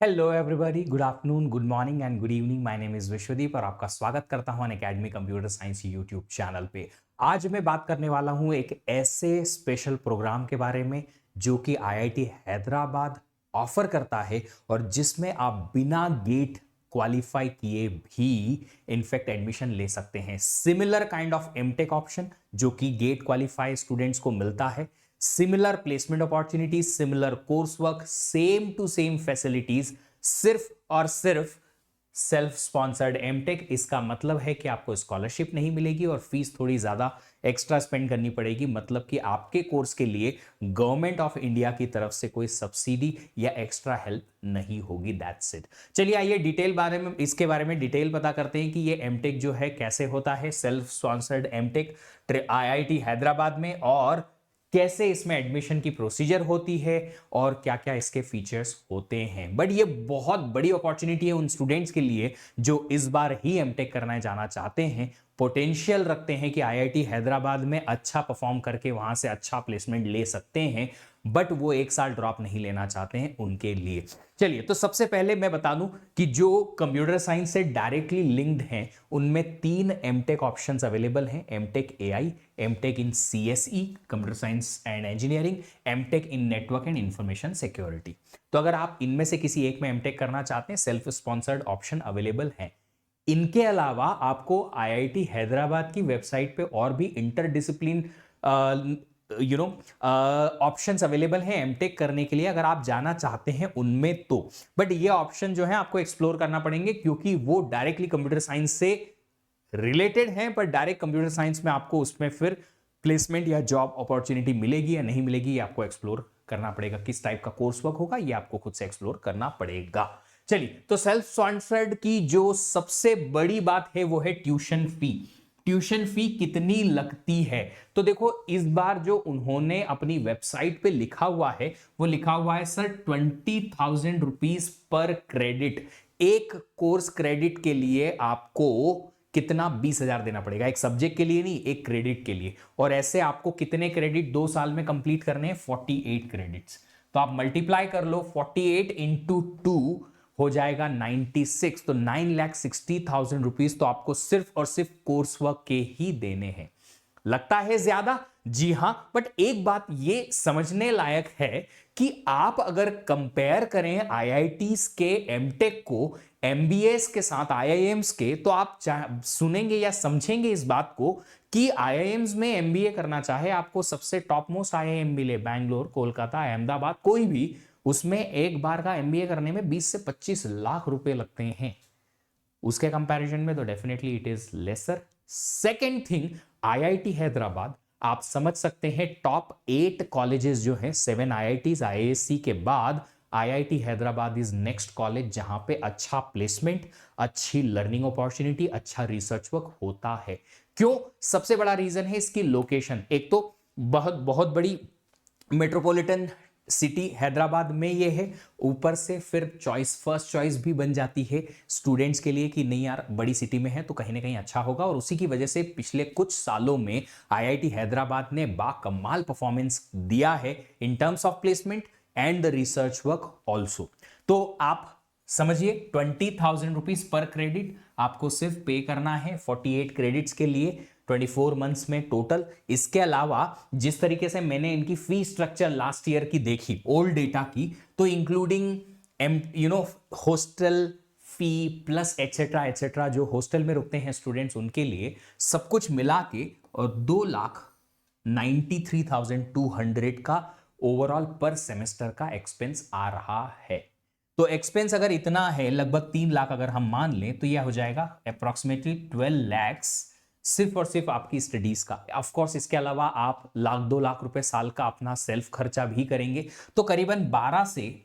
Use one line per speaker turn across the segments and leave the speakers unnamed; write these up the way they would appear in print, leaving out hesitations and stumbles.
Hello everybody, good afternoon, good morning and good evening. My name is Vishwadeep और आपका स्वागत करता हूं Unacademy computer science YouTube channel पे। आज मैं बात करने वाला हूं एक ऐसे स्पेशल प्रोग्राम के बारे में जो कि आईआईटी हैदराबाद ऑफर करता है और जिसमें आप बिना गेट क्वालिफाई किए भी इनफैक्ट एडमिशन ले सकते हैं। Similar kind of MTech option जो कि गेट क्वालिफाई स्टूडेंट्स को मिलता है, similar placement opportunities, similar course work, same to same facilities, सिर्फ और सिर्फ सेल्फ स्पॉन्सर्ड एमटेक। इसका मतलब है कि आपको स्कॉलरशिप नहीं मिलेगी और फीस थोड़ी ज्यादा एक्स्ट्रा स्पेंड करनी पड़ेगी। मतलब कि आपके कोर्स के लिए गवर्नमेंट ऑफ इंडिया की तरफ से कोई सब्सिडी या एक्स्ट्रा हेल्प नहीं होगी। That's it. चलिए आइए इसके बारे में डिटेल पता करते हैं कि ये एमटेक जो है कैसे होता है, self sponsored MTech IIT Hyderabad में, और कैसे इसमें एडमिशन की प्रोसीजर होती है और क्या क्या इसके फीचर्स होते हैं। बट ये बहुत बड़ी अपॉर्चुनिटी है उन स्टूडेंट्स के लिए जो इस बार ही एमटेक करना जाना चाहते हैं, पोटेंशियल रखते हैं कि आईआईटी हैदराबाद में अच्छा परफॉर्म करके वहां से अच्छा प्लेसमेंट ले सकते हैं, बट वो एक साल ड्रॉप नहीं लेना चाहते हैं उनके लिए। चलिए, तो सबसे पहले मैं बता दूं कि जो कंप्यूटर साइंस से डायरेक्टली लिंक्ड हैं उनमें 3 एमटेक ऑप्शंस अवेलेबल हैं। MTech AI, MTech in CSE computer science and engineering, MTech in network and information security. तो अगर आप इनमें से किसी एक में एमटेक करना चाहते हैं, सेल्फ स्पॉन्सर्ड ऑप्शन अवेलेबल है। इनके अलावा आपको आईआईटी हैदराबाद की वेबसाइट पे और भी इंटरडिसिप्लिन ऑप्शंस अवेलेबल हैं एमटेक करने के लिए, अगर आप जाना चाहते हैं उनमें तो। बट ये ऑप्शन जो है आपको एक्सप्लोर करना पड़ेंगे क्योंकि वो डायरेक्टली कंप्यूटर साइंस से रिलेटेड हैं, पर डायरेक्ट कंप्यूटर साइंस में आपको उसमें फिर प्लेसमेंट या जॉब अपॉर्चुनिटी मिलेगी या नहीं मिलेगी, ये आपको एक्सप्लोर करना पड़ेगा। किस टाइप का कोर्स वर्क होगा ये आपको खुद से एक्सप्लोर करना पड़ेगा। चलिए, तो सेल्फ स्पॉन्सर्ड की जो सबसे बड़ी बात है वो है ट्यूशन फी। ट्यूशन फी कितनी लगती है? तो देखो, इस बार जो उन्होंने अपनी वेबसाइट पे लिखा हुआ है वो लिखा हुआ है सर 20,000 रुपीज पर क्रेडिट। एक कोर्स क्रेडिट के लिए आपको कितना 20,000 देना पड़ेगा, एक सब्जेक्ट के लिए नहीं, एक क्रेडिट के लिए। और ऐसे आपको कितने क्रेडिट 2 साल में कंप्लीट करने हैं? 48 क्रेडिट्स। तो आप मल्टीप्लाई कर लो, 48 इंटू 2 हो जाएगा 96। तो 9,60,000 रुपीज तो आपको सिर्फ और सिर्फ कोर्स वर्क के ही देने हैं। लगता है ज्यादा? जी हां, बट एक बात ये समझने लायक है कि आप अगर कंपेयर करें आईआईटीज के एमटेक को एमबीएस के साथ आईआईएम्स के, तो आप सुनेंगे या समझेंगे इस बात को कि आईआईएम्स में एमबीए करना चाहे आपको सबसे टॉप मोस्ट आईआईएम मिले, बैंगलोर, कोलकाता, अहमदाबाद, कोई भी, उसमें एक बार का एमबीए करने में 20 से 25 लाख रुपए लगते हैं। उसके कंपैरिजन में तो definitely it is lesser. Second thing, IIT Hyderabad, आप समझ सकते हैं टॉप 8 कॉलेजेस जो हैं, 7 आईआईटीज आईआईएससी के बाद IIT Hyderabad is next college जहां पे अच्छा प्लेसमेंट, अच्छी लर्निंग अपॉर्चुनिटी, अच्छा रिसर्च वर्क होता है। क्यों? सबसे बड़ा रीजन है इसकी लोकेशन। एक तो बहुत बहुत बड़ी मेट्रोपॉलिटन सिटी हैदराबाद में ये है, ऊपर से फिर चॉइस, फर्स्ट चॉइस भी बन जाती है स्टूडेंट्स के लिए कि नहीं यार, बड़ी सिटी में है तो कहीं ना कहीं अच्छा होगा। और उसी की वजह से पिछले कुछ सालों में आईआईटी हैदराबाद ने बाकमाल परफॉर्मेंस दिया है in terms of placement and the research work also. तो आप समझिए, 20,000 रुपीज पर क्रेडिट आपको सिर्फ पे करना है 48 क्रेडिट्स के लिए 24 मंथ्स में टोटल। इसके अलावा जिस तरीके से मैंने इनकी फी स्ट्रक्चर लास्ट ईयर की देखी, ओल्ड डेटा की, तो including hostel fee plus etcetera etcetera, जो हॉस्टल में रुकते हैं स्टूडेंट्स उनके लिए सब कुछ मिला के, और 2,93,200 का ओवरऑल पर सेमेस्टर का एक्सपेंस आ रहा है। तो एक्सपेंस अगर इतना है, लगभग 3 लाख अगर हम मान लें, तो यह हो जाएगा अप्रोक्सीमेटली 12 लैक्स सिर्फ और सिर्फ आपकी स्टडीज का। ऑफ कोर्स इसके अलावा आप 1,00,000-2 लाख रुपए साल का अपना सेल्फ खर्चा भी करेंगे, तो करीबन 12 से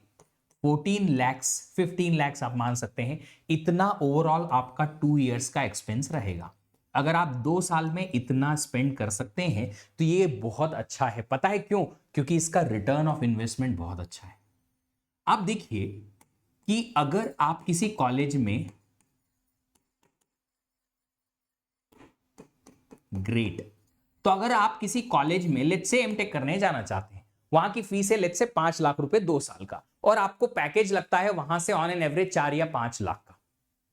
14 लैक्स, 15 लैक्स आप मान सकते हैं, इतना ओवरऑल आपका 2 इयर्स का एक्सपेंस रहेगा। अगर आप 2 साल में इतना स्पेंड कर सकते हैं तो ये बहुत अच्छा है। पता है क्यों? क्योंकि इसका रिटर्न ऑफ इन्वेस्टमेंट बहुत अच्छा है। आप देखिए कि अगर आप किसी कॉलेज में, ग्रेट, तो अगर आप किसी कॉलेज में लेट्स से एमटेक करने जाना चाहते हैं, वहां की फीस है लेट्स से 5 लाख रुपए 2 साल का, और आपको पैकेज लगता है वहां से ऑन एन एवरेज 4 या 5 लाख का।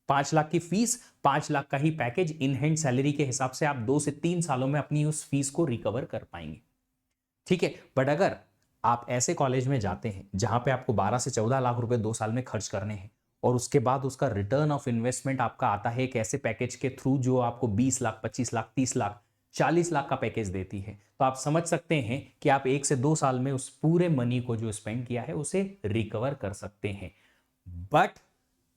5 लाख की फीस, 5 लाख का ही पैकेज, इन हैंड सैलरी के हिसाब से आप 2 से 3 सालों में अपनी उस फीस को रिकवर कर पाएंगे। ठीक है, बट अगर आप ऐसे कॉलेज में जाते हैं जहां पे आपको 12 से 14 लाख रुपए 2 साल में खर्च करने हैं, और उसके बाद उसका रिटर्न ऑफ इन्वेस्टमेंट आपका आता है एक ऐसे पैकेज के थ्रू जो आपको 20 लाख, 25 लाख, 30 लाख, 40 लाख का पैकेज देती है, तो आप समझ सकते हैं कि आप 1 से 2 साल में उस पूरे मनी को जो स्पेंड किया है उसे रिकवर कर सकते हैं। बट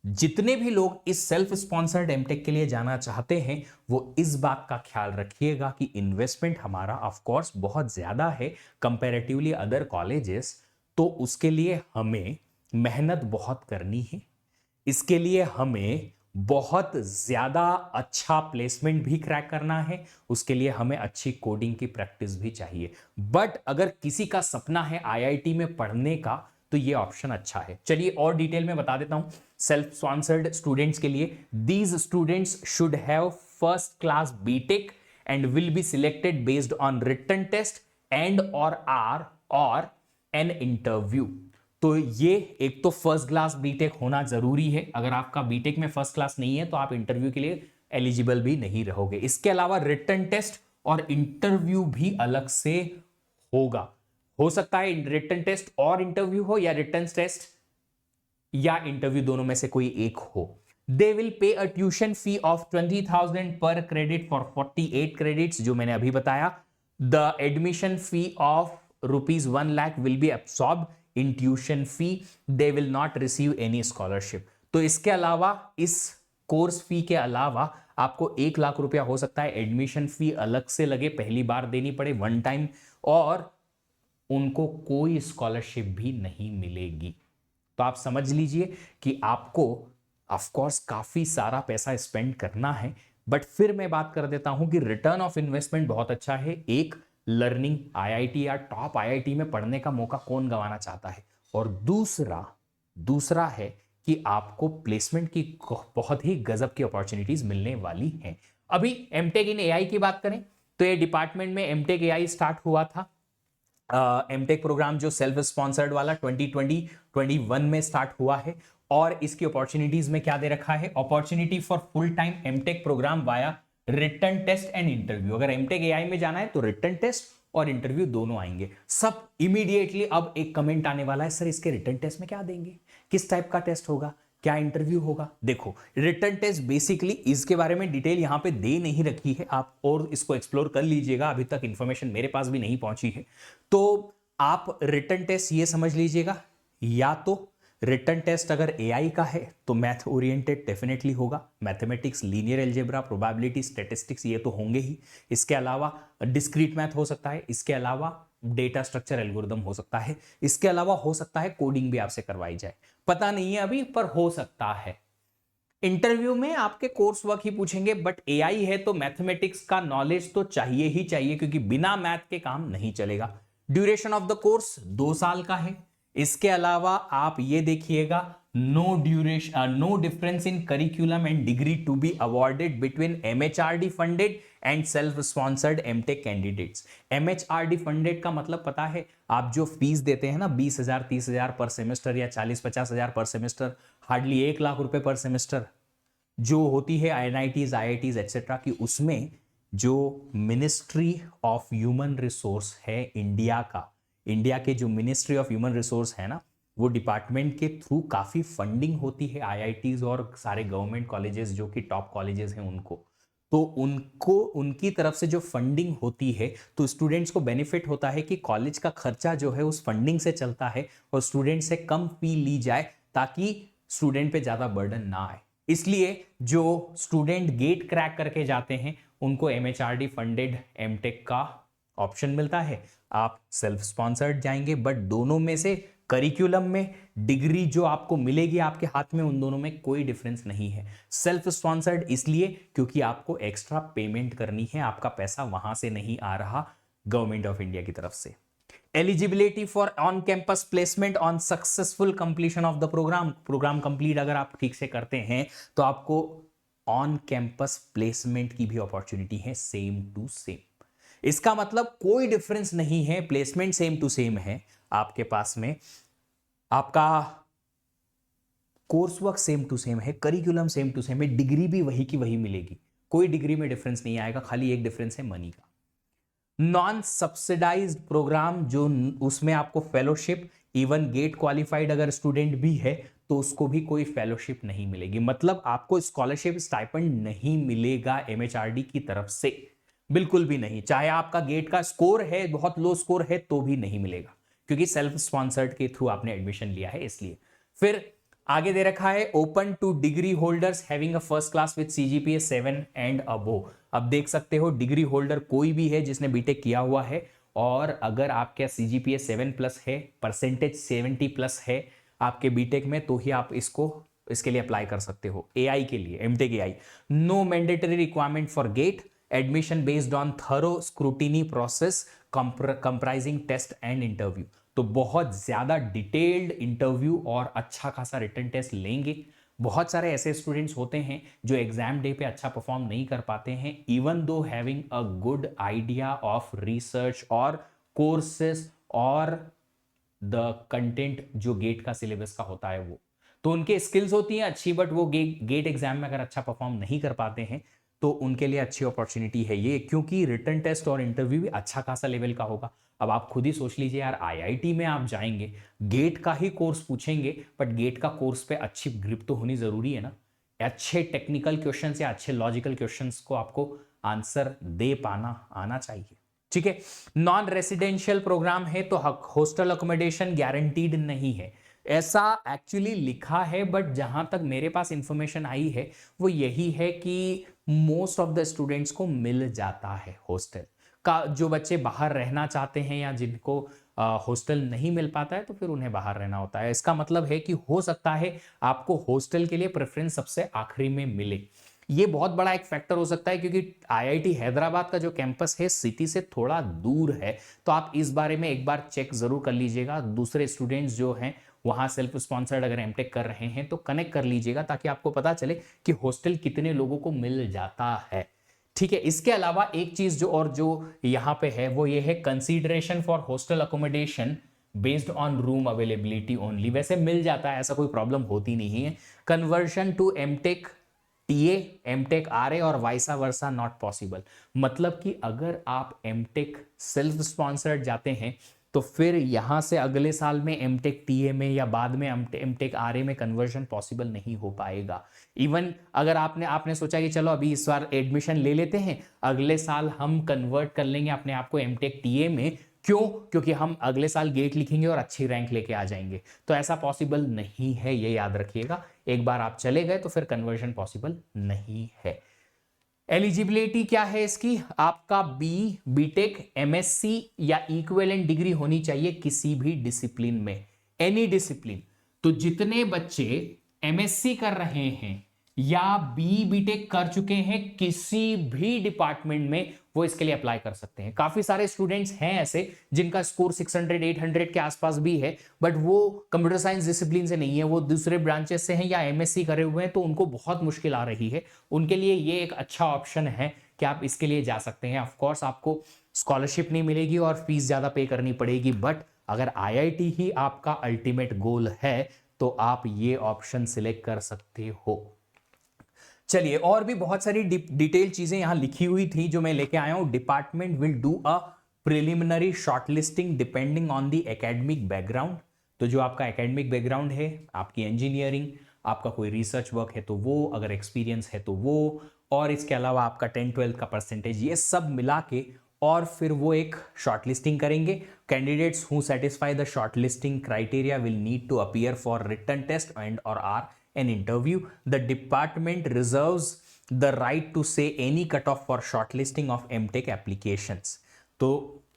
जितने भी लोग इस सेल्फ स्पॉन्सर्ड एमटेक के लिए जाना चाहते हैं वो इस बात का ख्याल रखिएगा कि इन्वेस्टमेंट हमारा ऑफ कोर्स बहुत ज्यादा है कंपैरेटिवली अदर कॉलेजेस, तो उसके लिए हमें मेहनत बहुत करनी है, इसके लिए हमें बहुत ज्यादा अच्छा प्लेसमेंट भी क्रैक करना है, उसके लिए हमें अच्छी कोडिंग की प्रैक्टिस भी चाहिए। बट अगर किसी का सपना है आईआईटी में पढ़ने का तो ये ऑप्शन अच्छा है। चलिए और डिटेल में बता देता हूं। सेल्फ स्पॉन्सर्ड स्टूडेंट्स के लिए, these students should have first class BTech and will be selected based on written test and और एन इंटरव्यू। तो ये एक तो फर्स्ट क्लास बीटेक होना जरूरी है, अगर आपका बीटेक में फर्स्ट क्लास नहीं है तो आप इंटरव्यू के लिए एलिजिबल भी नहीं रहोगे। इसके अलावा रिटन टेस्ट और इंटरव्यू भी अलग से होगा। हो सकता है रिटन टेस्ट और इंटरव्यू हो, या रिटन टेस्ट या इंटरव्यू दोनों में से कोई एक हो। They will pay a tuition fee of 20,000 पर क्रेडिट फॉर 48 क्रेडिट्स, जो मैंने अभी बताया। The admission fee of ₹1 lakh will be absorb in tuition fee, they will not receive any scholarship. तो इसके अलावा, इस कोर्स फी के अलावा आपको 1 लाख रुपया हो सकता है एडमिशन फी अलग से लगे, पहली बार देनी पड़े वन टाइम, और उनको कोई स्कॉलरशिप भी नहीं मिलेगी। तो आप समझ लीजिए कि आपको ऑफ कोर्स काफी सारा पैसा स्पेंड करना है, बट फिर मैं बात कर देता हूं कि रिटर्न ऑफ इन्वेस्टमेंट बहुत अच्छा है। एक, लर्निंग, आईआईटी या टॉप आईआईटी में पढ़ने का मौका कौन गंवाना चाहता है, और दूसरा है कि आपको प्लेसमेंट की बहुत ही गजब की अपॉर्चुनिटीज मिलने वाली हैं। अभी एमटेक इन एआई की बात करें तो ये डिपार्टमेंट में एमटेक एआई स्टार्ट हुआ था। एमटेक प्रोग्राम जो सेल्फ स्पॉन्सर्ड वाला 2020-21 में स्टार्ट हुआ है, और इसकी अपॉर्चुनिटीज में क्या दे रखा है, opportunity for full time MTech program via written test and interview. अगर एमटेक एआई में जाना है तो रिटन टेस्ट और इंटरव्यू दोनों आएंगे सब इमीडिएटली। अब एक कमेंट आने वाला है, सर इसके रिटन टेस्ट में क्या देंगे, किस टाइप का टेस्ट होगा, क्या इंटरव्यू होगा? देखो, रिटन टेस्ट बेसिकली इसके बारे में डिटेल यहां पे दे नहीं रखी है, आप और इसको एक्सप्लोर कर लीजिएगा, अभी तक इंफॉर्मेशन मेरे पास भी नहीं पहुंची है। तो आप रिटन टेस्ट ये समझ लीजिएगा, या तो रिटन टेस्ट अगर एआई का है तो मैथ ओरिएंटेड डेफिनेटली होगा, mathematics, linear algebra, probability, statistics ये तो होंगे ही। इसके अलावा डिस्क्रीट मैथ हो सकता है, इसके अलावा डेटा स्ट्रक्चर एल्गोरिदम हो सकता है, इसके अलावा हो सकता है कोडिंग भी आपसे करवाई जाए, पता नहीं है अभी, पर हो सकता है। इंटरव्यू में आपके कोर्स वर्क ही पूछेंगे, बट एआई है तो मैथमेटिक्स का नॉलेज तो चाहिए ही चाहिए, क्योंकि बिना मैथ के काम नहीं चलेगा। ड्यूरेशन ऑफ द कोर्स 2 साल का है। इसके अलावा आप ये देखिएगा, no difference in curriculum and degree to be awarded between MHRD funded and self sponsored MTech candidates. MHRD funded का मतलब पता है, आप जो फीस देते हैं ना 20,000 30,000 पर सेमेस्टर, या 40-50,000 पर सेमेस्टर, हार्डली 1 लाख रुपए पर सेमेस्टर जो होती है एनआईटीज, आईआईटीज एक्सेट्रा की, उसमें जो मिनिस्ट्री ऑफ ह्यूमन रिसोर्स है इंडिया के जो मिनिस्ट्री ऑफ ह्यूमन रिसोर्स है ना, वो डिपार्टमेंट के थ्रू काफी फंडिंग होती है आईआईटीज और सारे गवर्नमेंट कॉलेजेस जो कि टॉप कॉलेजेस हैं उनको। तो उनको, उनकी तरफ से जो फंडिंग होती है तो स्टूडेंट्स को बेनिफिट होता है कि कॉलेज का खर्चा जो है उस फंडिंग से चलता है, और स्टूडेंट से कम फी ली जाए ताकि स्टूडेंट पे ज्यादा बर्डन ना आए। इसलिए जो स्टूडेंट गेट क्रैक करके जाते हैं उनको एमएचआरडी फंडेड एमटेक का ऑप्शन मिलता है। आप सेल्फ स्पॉन्सर्ड जाएंगे, बट दोनों में से करिकुलम में डिग्री जो आपको मिलेगी आपके हाथ में, उन दोनों में कोई डिफरेंस नहीं है। सेल्फ स्पॉन्सर्ड इसलिए क्योंकि आपको एक्स्ट्रा पेमेंट करनी है, आपका पैसा वहां से नहीं आ रहा, गवर्नमेंट ऑफ इंडिया की तरफ से। Eligibility for on campus placement on successful completion of the program complete अगर आप ठीक से करते हैं तो आपको ऑन कैंपस प्लेसमेंट की भी अपॉर्चुनिटी है, सेम टू सेम। इसका मतलब कोई डिफरेंस नहीं है, प्लेसमेंट सेम टू सेम है। आपके पास में आपका course work same to same है, करिकुलम सेम टू सेम है, डिग्री भी वही की वही मिलेगी, कोई डिग्री में डिफरेंस नहीं आएगा, खाली एक डिफरेंस है मनी का। नॉन सब्सिडाइज्ड प्रोग्राम, जो उसमें आपको फेलोशिप, इवन गेट क्वालिफाइड अगर स्टूडेंट भी है तो उसको भी कोई फेलोशिप नहीं मिलेगी, मतलब आपको स्कॉलरशिप स्टाइपेंड नहीं मिलेगा एमएचआरडी की तरफ से, बिल्कुल भी नहीं। चाहे आपका गेट का स्कोर है बहुत लो स्कोर है तो भी नहीं मिलेगा, क्योंकि सेल्फ स्पॉन्सर्ड के थ्रू आपने एडमिशन लिया है इसलिए। फिर आगे दे रखा है open two degree holders having a first class with CGPA 7 and above. अब देख सकते हो डिग्री होल्डर कोई भी है जिसने बीटेक किया हुआ है, और अगर आपका सीजीपीए 7+ है, परसेंटेज 70+ है आपके बीटेक में, तो ही आप इसके लिए अप्लाई कर सकते हो एआई के लिए, MTech AI. No mandatory requirement for GATE, admission based on thorough scrutiny process comprising test and interview. तो बहुत ज्यादा डिटेल्ड इंटरव्यू और अच्छा खासा रिटन टेस्ट लेंगे। बहुत सारे ऐसे स्टूडेंट्स होते हैं जो एग्जाम डे पे अच्छा परफॉर्म नहीं कर पाते हैं, even though having a good idea of research और कोर्सेस और द कंटेंट जो गेट का सिलेबस का होता है वो, तो उनके स्किल्स होती हैं अच्छी, बट वो गेट एग्जाम में अगर अच्छा परफॉर्म नहीं कर पाते हैं तो उनके लिए अच्छी अपॉर्चुनिटी है ये, क्योंकि रिटन टेस्ट और इंटरव्यू भी अच्छा खासा लेवल का होगा। अब आप खुद ही सोच लीजिए यार, आईआईटी में आप जाएंगे, गेट का ही कोर्स पूछेंगे, बट गेट का कोर्स पे अच्छी ग्रिप तो होनी जरूरी है ना, अच्छे टेक्निकल क्वेश्चंस या अच्छे लॉजिकल क्वेश्चंस को आपको आंसर दे पाना आना चाहिए। ठीक है, नॉन रेसिडेंशियल प्रोग्राम है तो हॉस्टल अकोमोडेशन गारंटीड नहीं है, ऐसा एक्चुअली लिखा है, बट जहां तक मेरे पास इंफॉर्मेशन आई है वो यही है कि मोस्ट ऑफ द स्टूडेंट्स को मिल जाता है हॉस्टल का। जो बच्चे बाहर रहना चाहते हैं या जिनको हॉस्टल नहीं मिल पाता है तो फिर उन्हें बाहर रहना होता है। इसका मतलब है कि हो सकता है आपको हॉस्टल के लिए प्रेफरेंस सबसे आखिरी में मिले, ये बहुत बड़ा एक फैक्टर हो सकता है, क्योंकि आईआईटी हैदराबाद का जो कैंपस है सिटी से थोड़ा दूर है, तो आप इस बारे में एक बार चेक जरूर कर लीजिएगा। दूसरे स्टूडेंट्स जो हैं वहां सेल्फ स्पॉन्सर्ड अगर एमटेक कर रहे हैं तो कनेक्ट कर लीजिएगा, ताकि आपको पता चले कि हॉस्टल कितने लोगों को मिल जाता है। ठीक है, इसके अलावा एक चीज जो यहाँ पे है वो ये है, consideration for hostel accommodation based on room availability only. वैसे मिल जाता है, ऐसा कोई प्रॉब्लम होती नहीं है। Conversion to MTech TA, MTech RA और वाइसा वर्सा नॉट पॉसिबल। मतलब कि अगर आप एमटेक सेल्फ स्पॉन्सर्ड जाते हैं तो फिर यहां से अगले साल में एमटेक टीए में या बाद में एमटेक आरए में कन्वर्जन पॉसिबल नहीं हो पाएगा। इवन अगर आपने सोचा कि चलो अभी इस बार एडमिशन ले लेते हैं, अगले साल हम कन्वर्ट कर लेंगे अपने आप को एमटेक टीए में, क्यों? क्योंकि हम अगले साल गेट लिखेंगे और अच्छी रैंक लेके आ जाएंगे, तो ऐसा पॉसिबल नहीं है, ये याद रखिएगा। एक बार आप चले गए तो फिर कन्वर्जन पॉसिबल नहीं है। एलिजिबिलिटी क्या है इसकी? आपका बीटेक, एमएससी या इक्विवेलेंट डिग्री होनी चाहिए किसी भी डिसिप्लिन में, एनी डिसिप्लिन। तो जितने बच्चे एमएससी कर रहे हैं या बीटेक कर चुके हैं किसी भी डिपार्टमेंट में, वो इसके लिए अप्लाई कर सकते हैं। काफी सारे स्टूडेंट्स हैं ऐसे जिनका स्कोर 600-800 के आसपास भी है, बट वो कंप्यूटर साइंस डिसिप्लिन से नहीं है, वो दूसरे ब्रांचेस से हैं या एमएससी करे हुए हैं, तो उनको बहुत मुश्किल आ रही है। उनके लिए ये एक अच्छा ऑप्शन है कि आप इसके लिए जा सकते हैं। ऑफकोर्स आपको स्कॉलरशिप नहीं मिलेगी और फीस ज्यादा पे करनी पड़ेगी, बट अगर आईआईटी ही आपका अल्टीमेट गोल है तो आप ये ऑप्शन सिलेक्ट कर सकते हो। चलिए, और भी बहुत सारी डिटेल चीजें यहां लिखी हुई थी जो मैं लेके आया हूं। Department will do a preliminary shortlisting depending on the academic background. तो जो आपका एकेडमिक बैकग्राउंड है, आपकी इंजीनियरिंग, आपका कोई रिसर्च वर्क है तो वो, अगर एक्सपीरियंस है तो वो, और इसके अलावा आपका 10-12 का परसेंटेज, ये सब मिला के और फिर वो एक शॉर्टलिस्टिंग करेंगे। Candidates who satisfy the shortlisting criteria will need to appear for written test and और or an interview. The department reserves the right to say any cutoff for shortlisting of MTech applications. तो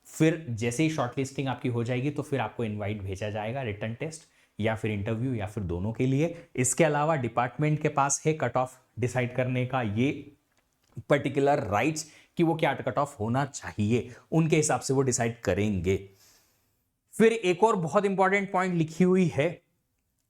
फिर जैसे ही shortlisting आपकी हो जाएगी तो फिर आपको इनवाइट भेजा जाएगा रिटन टेस्ट या फिर इंटरव्यू या फिर दोनों के लिए। इसके अलावा डिपार्टमेंट के पास है कट ऑफ डिसाइड करने का ये पर्टिकुलर राइट्स कि वो क्या कट ऑफ होना चाहिए, उनके हिसाब से वो डिसाइड करेंगे। फिर एक और बहुत इंपॉर्टेंट पॉइंट लिखी हुई है,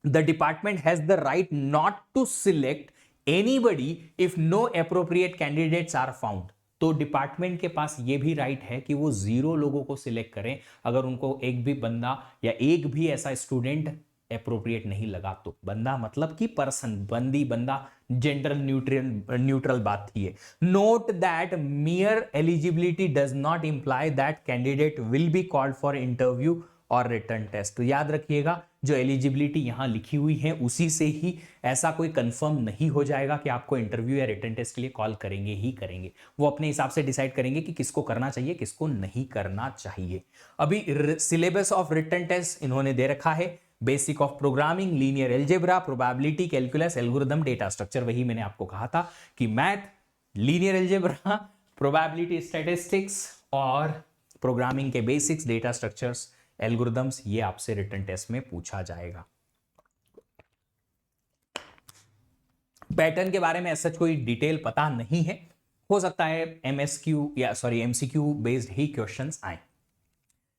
the department has the right not to select anybody if no appropriate candidates are found. तो डिपार्टमेंट के पास ये भी राइट है कि वो 0 लोगों को सिलेक्ट करें अगर उनको एक भी बंदा या एक भी ऐसा स्टूडेंट अप्रोप्रिएट नहीं लगा तो। बंदा मतलब कि पर्सन, बंदा जेंडर न्यूट्रल बात थी ये। Note that मियर eligibility does not imply that candidate will be called for interview और रिटर्न टेस्ट। तो याद रखिएगा जो एलिजिबिलिटी यहां लिखी हुई है उसी से ही ऐसा कोई कंफर्म नहीं हो जाएगा कि आपको इंटरव्यू या रिटर्न टेस्ट के लिए कॉल करेंगे ही करेंगे। वो अपने हिसाब से डिसाइड करेंगे कि किसको करना चाहिए किसको नहीं करना चाहिए। अभी सिलेबस ऑफ रिटर्न टेस्ट इन्होंने दे रखा है, basic of programming, linear algebra, probability, calculus, algorithm, data structure. वही मैंने आपको कहा था कि math, linear algebra, probability, statistics और प्रोग्रामिंग के बेसिक्स, डेटा स्ट्रक्चर्स, एल्गोरिथम्स, ये आपसे रिटन टेस्ट में पूछा जाएगा। पैटर्न के बारे में ऐसा कोई डिटेल पता नहीं है, हो सकता है एमसीक्यू बेस्ड ही क्वेश्चंस आए।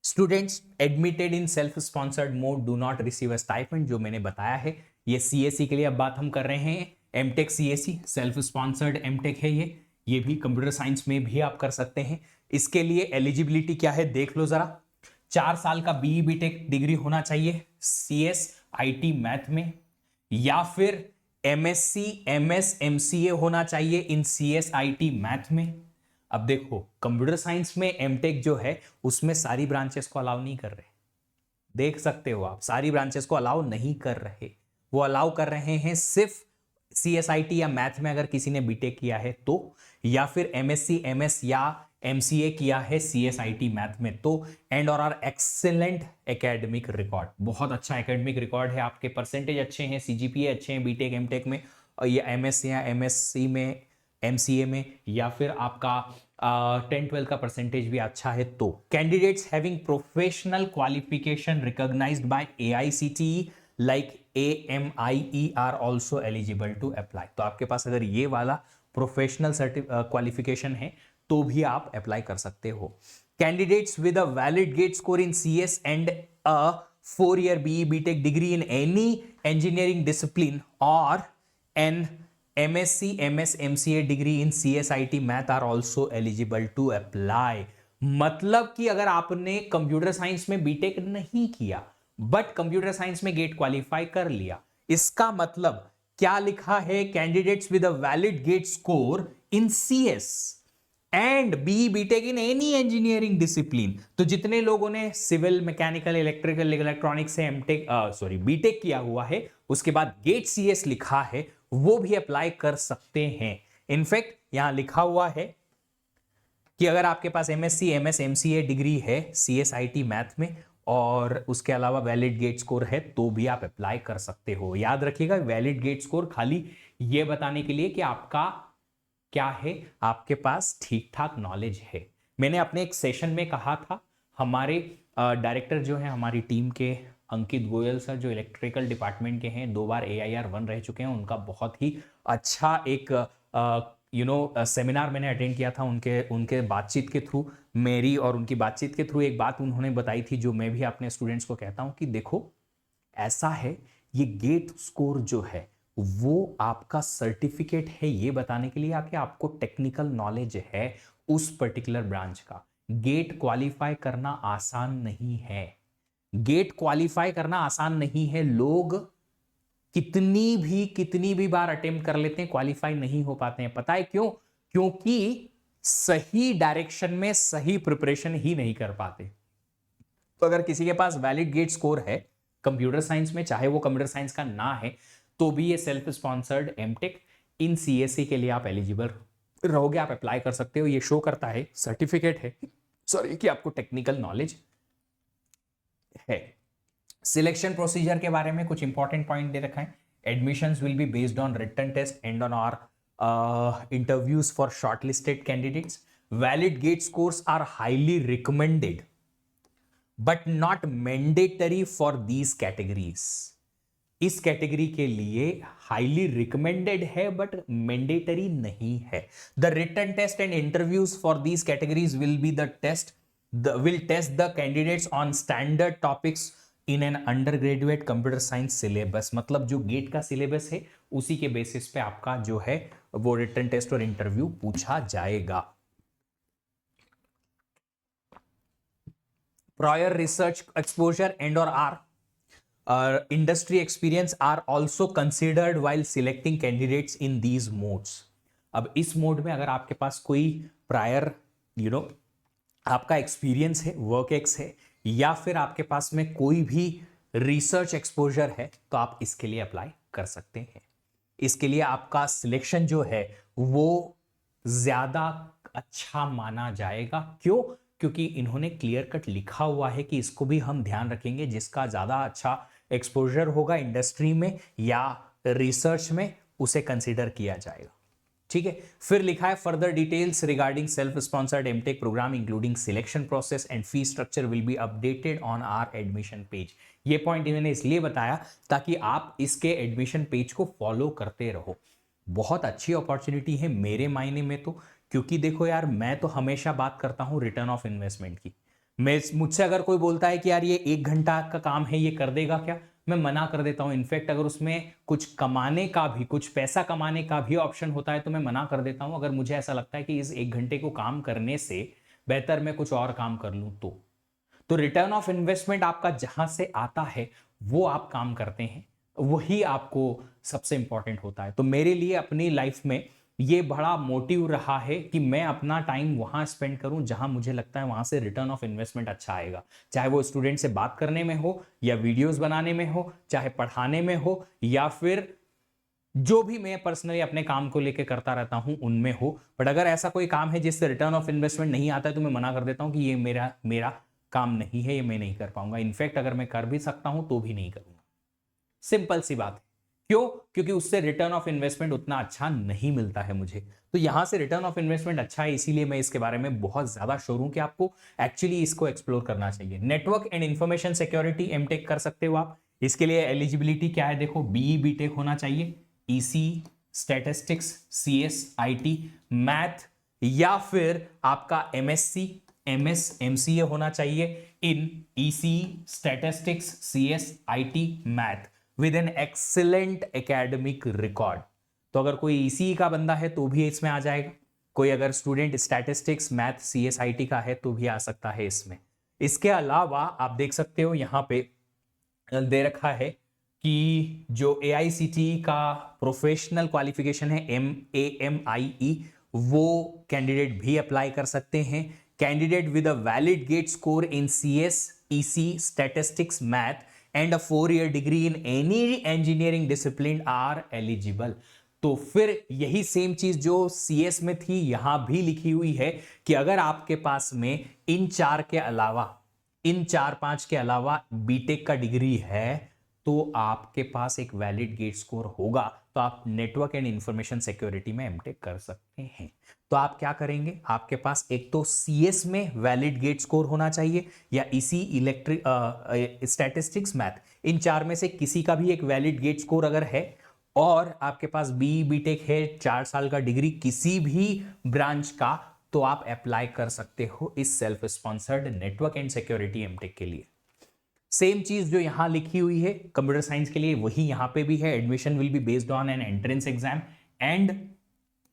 Students admitted in self sponsored mode do not receive a stipend, जो मैंने बताया है ये सीएससी के लिए अब बात हम कर रहे हैं। MTech CSC self sponsored MTech है ये भी कंप्यूटर साइंस में भी आप कर सकते हैं। इसके लिए एलिजिबिलिटी क्या है देख लो जरा। 4 साल का बीई बीटेक डिग्री होना चाहिए सीएस आईटी मैथ में, या फिर एमएससी एमएस एमसीए होना चाहिए इन सीएस आईटी मैथ में। अब देखो कंप्यूटर साइंस में एमटेक जो है उसमें सारी ब्रांचेस को अलाउ नहीं कर रहे, देख सकते हो आप, सारी ब्रांचेस को अलाउ नहीं कर रहे। वो अलाउ कर रहे हैं सिर्फ सीएसआईटी या मैथ में अगर किसी ने बीटेक किया है तो, या फिर एमएससी एमएस या एमसीए किया है सीएसआईटी मैथ में तो, एंड और आर एक्सेलेंट एकेडमिक रिकॉर्ड, बहुत अच्छा एकेडमिक रिकॉर्ड है, आपके परसेंटेज अच्छे हैं, सीजीपीए अच्छे हैं बीटेक एमटेक में, या एमएस या एमएससी में, एमसीए में, या फिर आपका 10-12 का परसेंटेज भी अच्छा है तो। Candidates having professional qualification recognised by AICTE like AMIE are also eligible to apply. तो आपके पास अगर ये वाला प्रोफेशनल क्वालिफिकेशन है तो भी आप अप्लाई कर सकते हो। Candidates with a valid GATE score in CS and a 4-year BE BTech degree in any engineering discipline or an MSc MS MCA degree in CSIT math are also eligible to apply। मतलब कि अगर आपने computer science में BTech नहीं किया but computer science में GATE qualify कर लिया, इसका मतलब क्या लिखा है, candidates with a valid GATE score in CS and BE BTech in any engineering discipline. तो जितने लोगों ने सिविल, मैकेनिकल, इलेक्ट्रिकल, इलेक्ट्रॉनिक्स से बीटेक किया हुआ है उसके बाद गेट सीएस लिखा है वो भी अप्लाई कर सकते हैं। इनफैक्ट यहां लिखा हुआ है कि अगर आपके पास एमएससी एमएस एमसीए डिग्री है सीएसआईटी मैथ में और उसके अलावा वैलिड गेट स्कोर है तो भी आप अप्लाई कर सकते हो। याद रखिएगा वैलिड गेट स्कोर खाली ये बताने के लिए कि आपका क्या है, आपके पास ठीक ठाक नॉलेज है। मैंने अपने एक सेशन में कहा था, हमारे डायरेक्टर जो है हमारी टीम के अंकित गोयल सर जो इलेक्ट्रिकल डिपार्टमेंट के हैं, 2 बार AIR 1 रह चुके हैं, उनका बहुत ही अच्छा एक सेमिनार मैंने अटेंड किया था उनके बातचीत के थ्रू, मेरी और उनकी बातचीत के थ्रू एक बात उन्होंने बताई थी जो मैं भी अपने स्टूडेंट्स को कहता हूं कि देखो ऐसा है, ये गेट स्कोर जो है वो आपका सर्टिफिकेट है ये बताने के लिए कि आपको टेक्निकल नॉलेज है उस पर्टिकुलर ब्रांच का। गेट क्वालिफाई करना आसान नहीं है, गेट क्वालिफाई करना आसान नहीं है। लोग कितनी भी बार अटेम्प्ट कर लेते हैं, क्वालिफाई नहीं हो पाते हैं। पता है क्यों? क्योंकि सही डायरेक्शन में सही प्रिपरेशन ही नहीं कर पाते। तो अगर किसी के पास वैलिड गेट स्कोर है कंप्यूटर साइंस में, चाहे वो कंप्यूटर साइंस का ना है, तो भी ये self sponsored MTech in CSC के लिए आप एलिजिबल रहोगे, आप अप्लाई कर सकते हो। ये शो करता है, सर्टिफिकेट है सॉरी, कि आपको टेक्निकल नॉलेज है। सिलेक्शन प्रोसीजर के बारे में कुछ इंपॉर्टेंट पॉइंट दे रखा है। Admissions will be based on written test and on our interviews for shortlisted candidates. Valid GATE scores are highly recommended but not mandatory for these categories. इस category के लिए हाईली रिकमेंडेड है but मैंडेटरी नहीं है। The written test and interviews for these categories will be the test will test the candidates on standard topics in an undergraduate computer science syllabus। मतलब जो gate का सिलेबस है उसी के बेसिस पे आपका जो है वो रिटन टेस्ट और इंटरव्यू पूछा जाएगा। prior research exposure and or industry experience are also considered while selecting candidates in these modes. अब इस मोड में अगर आपके पास कोई प्रायर आपका एक्सपीरियंस है, वर्क एक्स है, या फिर आपके पास में कोई भी रिसर्च एक्सपोजर है, तो आप इसके लिए अप्लाई कर सकते हैं. इसके लिए आपका सिलेक्शन जो है वो ज्यादा अच्छा माना जाएगा. क्यों? क्योंकि इन्होंने क्लियर कट लिखा हुआ है कि इसको भी हम ध्यान रखेंगे, जिसका ज्यादा अच्छा एक्सपोजर होगा इंडस्ट्री में या रिसर्च में, उसे कंसीडर किया जाएगा. ठीक है. फिर लिखा है further details regarding self sponsored MTech program including selection process and fee structure will be updated on our admission page. ये पॉइंट इन्होंने इसलिए बताया ताकि आप इसके एडमिशन पेज को फॉलो करते रहो. बहुत अच्छी अपॉर्चुनिटी है मेरे मायने में तो, क्योंकि देखो यार, मैं तो हमेशा बात करता हूं रिटर्न ऑफ इन्वेस्टमेंट की. मुझसे अगर कोई बोलता है कि यार ये 1 घंटा का काम है, ये कर देगा क्या, मैं मना कर देता हूं. इनफैक्ट अगर उसमें कुछ कमाने का भी, कुछ पैसा कमाने का भी ऑप्शन होता है तो मैं मना कर देता हूं. अगर मुझे ऐसा लगता है कि इस 1 घंटे को काम करने से बेहतर मैं कुछ और काम कर लूं तो रिटर्न ऑफ इन्वेस्टमेंट आपका जहां से आता है वो आप काम करते हैं, वही आपको सबसे इंपॉर्टेंट होता है. तो मेरे लिए अपनी लाइफ में ये बड़ा मोटिव रहा है कि मैं अपना टाइम वहां स्पेंड करूं जहां मुझे लगता है वहां से रिटर्न ऑफ इन्वेस्टमेंट अच्छा आएगा. चाहे वो स्टूडेंट से बात करने में हो, या वीडियोस बनाने में हो, चाहे पढ़ाने में हो, या फिर जो भी मैं पर्सनली अपने काम को लेकर करता रहता हूं उनमें हो. बट अगर ऐसा कोई काम है जिससे रिटर्न ऑफ इन्वेस्टमेंट नहीं आता है तो मैं मना कर देता हूं कि ये मेरा काम नहीं है, ये मैं नहीं कर पाऊंगा. इनफैक्ट अगर मैं कर भी सकता हूं तो भी नहीं करूंगा. सिंपल सी बात है. क्यों? क्योंकि उससे रिटर्न ऑफ इन्वेस्टमेंट उतना अच्छा नहीं मिलता है मुझे. तो यहां से रिटर्न ऑफ इन्वेस्टमेंट अच्छा है, इसीलिए मैं इसके बारे में बहुत ज्यादा श्योर हूं कि आपको एक्चुअली इसको एक्सप्लोर करना चाहिए. Network and information security MTech कर सकते हो आप. इसके लिए एलिजिबिलिटी क्या है? देखो, बीई बीटेक होना चाहिए, EC, statistics, CS, IT, math, या फिर आपका एमएससी, एमएस, एमसीए होना चाहिए in EC, statistics, CS, IT, math with an excellent academic record. तो अगर कोई ईसी का बंदा है तो भी इसमें आ जाएगा. कोई अगर student statistics, math, CS, IT का है तो भी आ सकता है इसमें. इसके अलावा आप देख सकते हो यहां पे दे रखा है कि जो एआईसीटीई का प्रोफेशनल क्वालिफिकेशन है AAMIE, वो कैंडिडेट भी अप्लाई कर सकते हैं. Candidate with a valid GATE score in CS, EC, statistics, math and a 4-year degree in any engineering discipline are eligible. तो फिर यही सेम चीज जो सीएस में थी यहां भी लिखी हुई है कि अगर आपके पास में इन 4-5 के अलावा बीटेक का डिग्री है तो आपके पास एक वैलिड गेट स्कोर होगा, तो आप नेटवर्क एंड इंफॉर्मेशन सिक्योरिटी में एमटेक कर सकते हैं. तो आप क्या करेंगे? आपके पास एक तो सीएस में वैलिड गेट स्कोर होना चाहिए, या इसी इलेक्ट्रिक स्टैटिस्टिक्स, मैथ, इन 4 में से किसी का भी एक वैलिड गेट स्कोर अगर है, और आपके पास बीई बीटेक है, 4 साल का डिग्री किसी भी ब्रांच का, तो आप अप्लाई कर सकते हो इस self sponsored network and security MTech के लिए. सेम चीज जो यहां लिखी हुई है कंप्यूटर साइंस के लिए वही यहां पे भी है. Admission will be based on an entrance exam and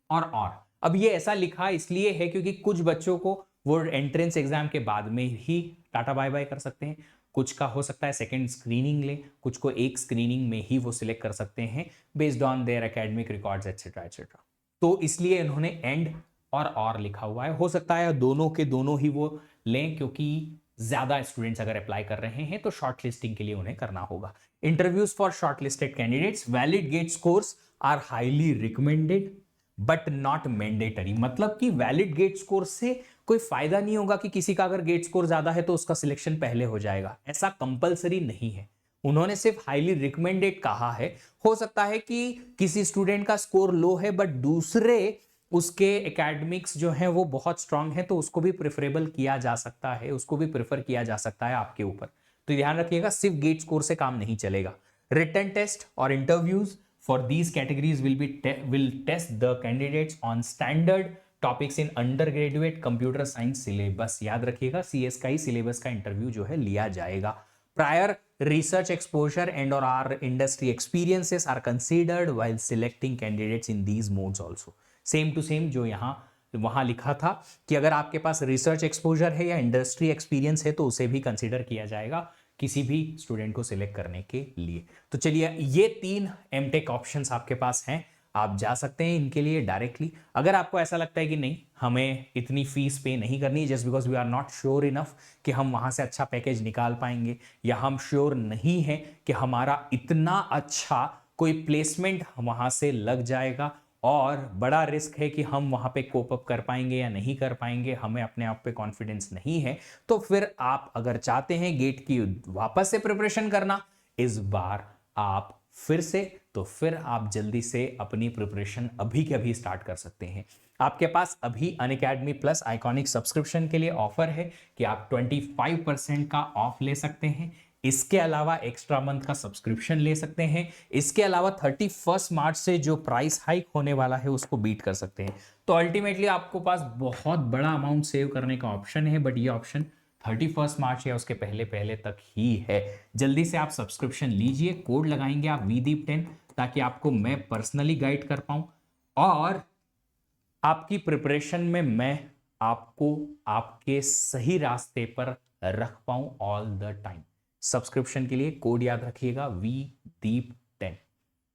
और अब ये ऐसा लिखा इसलिए है क्योंकि कुछ बच्चों को वो एंट्रेंस एग्जाम के बाद में ही टाटा बाय बाय कर सकते हैं, कुछ का हो सकता है सेकंड स्क्रीनिंग ले, कुछ को एक स्क्रीनिंग में ही वो सिलेक्ट कर सकते हैं based on their academic records etcetera etcetera. तो इसलिए इन्होंने एंड और लिखा हुआ है. हो सकता है दोनों के दोनों ही वो लें, क्योंकि ज्यादा स्टूडेंट्स अगर अप्लाई कर रहे हैं तो शॉर्ट लिस्टिंग के लिए उन्हें करना होगा. Interviews for shortlisted candidates, valid GATE scores are highly recommended but not mandatory. मतलब कि वैलिड गेट स्कोर से कोई फायदा नहीं होगा कि किसी का अगर गेट स्कोर ज्यादा है तो उसका सिलेक्शन पहले हो जाएगा, ऐसा कंपलसरी नहीं है. उन्होंने सिर्फ हाईली रिकमेंडेड कहा है. हो सकता है कि किसी स्टूडेंट का स्कोर लो है बट दूसरे उसके एकेडमिक्स जो है वो बहुत स्ट्रांग है, तो उसको भी प्रेफरेबल किया जा सकता है, उसको भी प्रेफर किया जा सकता है आपके ऊपर. तो ध्यान रखिएगा, सिर्फ गेट स्कोर से काम नहीं चलेगा. रिटन टेस्ट और interviews for these categories will test the candidates on standard topics in undergraduate computer science syllabus. याद रखिएगा, CS का ही सिलेबस का इंटरव्यू जो है लिया जाएगा. Prior research exposure and or our industry experiences are considered while selecting candidates in these modes also. Same to same जो यहाँ वहां लिखा था कि अगर आपके पास रिसर्च एक्सपोजर है या इंडस्ट्री एक्सपीरियंस है तो उसे भी कंसीडर किया जाएगा किसी भी स्टूडेंट को सिलेक्ट करने के लिए। तो चलिए, ये 3 एमटेक ऑप्शंस आपके पास हैं, आप जा सकते हैं इनके लिए डायरेक्टली। अगर आपको ऐसा लगता है कि नहीं, हमें इतनी फीस पे नहीं करनी just because we are not sure enough कि हम वहां से अच्छा पैकेज निकाल पाएंगे, या हम श्योर नहीं है कि हमारा इतना अच्छा कोई प्लेसमेंट वहां से लग जाएगा, और बड़ा रिस्क है कि हम वहां पे कोप अप कर पाएंगे या नहीं कर पाएंगे, हमें अपने आप पे कॉन्फिडेंस नहीं है, तो फिर आप अगर चाहते हैं गेट की वापस से प्रिपरेशन करना इस बार आप फिर से, तो फिर आप जल्दी से अपनी प्रिपरेशन अभी के अभी स्टार्ट कर सकते हैं। आपके पास अभी अनअकैडमी प्लस आइकॉनिक सब्सक्रिप्शन के लिए ऑफर है कि आप 25% का ऑफ ले सकते हैं। इसके अलावा एक्स्ट्रा मंथ का सब्सक्रिप्शन ले सकते हैं। इसके अलावा 31 मार्च से जो प्राइस हाइक होने वाला है उसको बीट कर सकते हैं। तो अल्टीमेटली आपको पास बहुत बड़ा अमाउंट सेव करने का ऑप्शन है, बट ये ऑप्शन 31 मार्च या उसके पहले पहले तक ही है। जल्दी से आप सब्सक्रिप्शन लीजिए, कोड लगाएंगे आप VDEEP10, ताकि आपको मैं पर्सनली गाइड कर पाऊं और आपकी प्रिपरेशन में मैं आपको आपके सही रास्ते पर रख पाऊं ऑल द टाइम। सब्सक्रिप्शन के लिए कोड याद रखिएगा VDEEP10।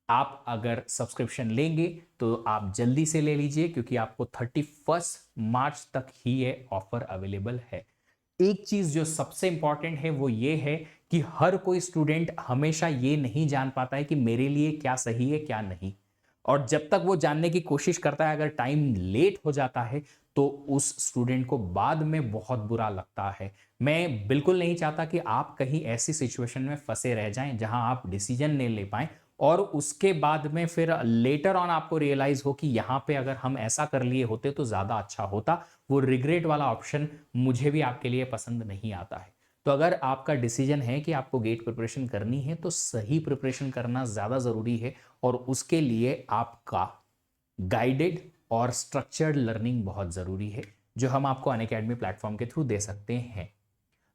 आप अगर सब्सक्रिप्शन लेंगे तो आप जल्दी से ले लीजिए, क्योंकि आपको 31 मार्च तक ही ये ऑफर अवेलेबल है। एक चीज जो सबसे इंपॉर्टेंट है वो ये है कि हर कोई स्टूडेंट हमेशा ये नहीं जान पाता है कि मेरे लिए क्या सही है क्या नहीं, और जब तक वो जानने की कोशिश करता है, अगर टाइम लेट हो जाता है तो उस स्टूडेंट को बाद में बहुत बुरा लगता है। मैं बिल्कुल नहीं चाहता कि आप कहीं ऐसी सिचुएशन में फंसे रह जाएं जहां आप डिसीजन नहीं ले पाएं और उसके बाद में फिर लेटर ऑन आपको रियलाइज हो कि यहां पे अगर हम ऐसा कर लिए होते तो ज्यादा अच्छा होता। वो रिग्रेट वाला ऑप्शन मुझे भी आपके लिए पसंद नहीं आता है। तो अगर आपका डिसीजन है कि आपको गेट प्रिपरेशन करनी है तो सही प्रिपरेशन करना ज्यादा जरूरी है, और उसके लिए आपका गाइडेड और स्ट्रक्चर्ड लर्निंग बहुत जरूरी है, जो हम आपको अनअकैडमी प्लेटफॉर्म के थ्रू दे सकते हैं।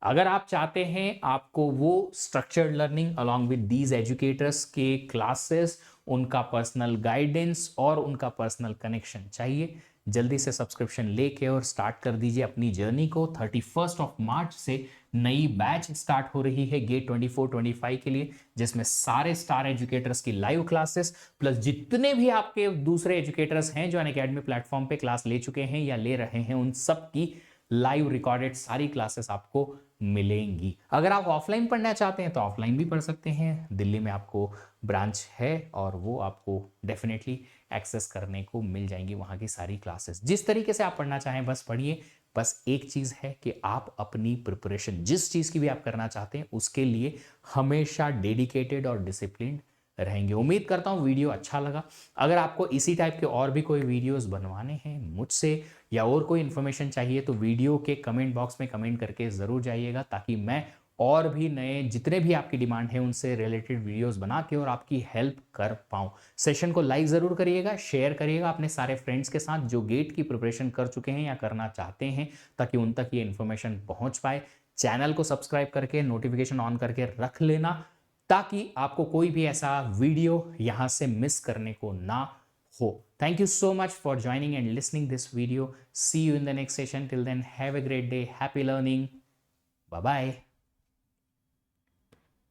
अगर आप चाहते हैं आपको वो structured learning along with these educators के क्लासेस, उनका पर्सनल गाइडेंस और उनका पर्सनल कनेक्शन चाहिए, जल्दी से सब्सक्रिप्शन लेके और स्टार्ट कर दीजिए अपनी जर्नी को। 31 मार्च से नई बैच स्टार्ट हो रही है गेट 24-25 के लिए, जिसमें सारे स्टार एजुकेटर्स की लाइव क्लासेस प्लस जितने भी आपके दूसरे एजुकेटर्स हैं जो अनअकैडमी प्लेटफॉर्म पे क्लास ले चुके हैं या ले रहे हैं, उन सब की लाइव रिकॉर्डेड सारी क्लासेस आपको मिलेंगी। अगर आप ऑफलाइन पढ़ना चाहते हैं तो ऑफलाइन भी पढ़ सकते हैं। दिल्ली में आपको ब्रांच है और वो आपको डेफिनेटली एक्सेस करने को मिल जाएंगी वहाँ की सारी क्लासेस। जिस तरीके से आप पढ़ना चाहें बस पढ़िए। बस एक चीज़ है कि आप अपनी प्रिपरेशन जिस चीज़ की भी आप करना चाहते हैं उसके लिए हमेशा डेडिकेटेड और डिसिप्लिन्ड रहेंगे। उम्मीद करता हूँ वीडियो अच्छा लगा। अगर आपको इसी टाइप के और भी कोई वीडियोस बनवाने हैं मुझसे या और कोई इन्फॉर्मेशन चाहिए तो वीडियो के कमेंट बॉक्स में कमेंट करके ज़रूर जाइएगा, ताकि मैं और भी नए जितने भी आपकी डिमांड है उनसे रिलेटेड वीडियोस बना के और आपकी हेल्प कर पाऊँ। सेशन को लाइक ज़रूर करिएगा, शेयर करिएगा अपने सारे फ्रेंड्स के साथ जो गेट की प्रिपरेशन कर चुके हैं या करना चाहते हैं, ताकि उन तक ये इन्फॉर्मेशन पहुँच पाए। चैनल को सब्सक्राइब करके नोटिफिकेशन ऑन करके रख लेना, ताकि आपको कोई भी ऐसा वीडियो यहाँ से मिस करने को ना हो। Thank you so much for joining and listening this video. See you in the next session. Till then, have a great day. Happy learning. Bye bye.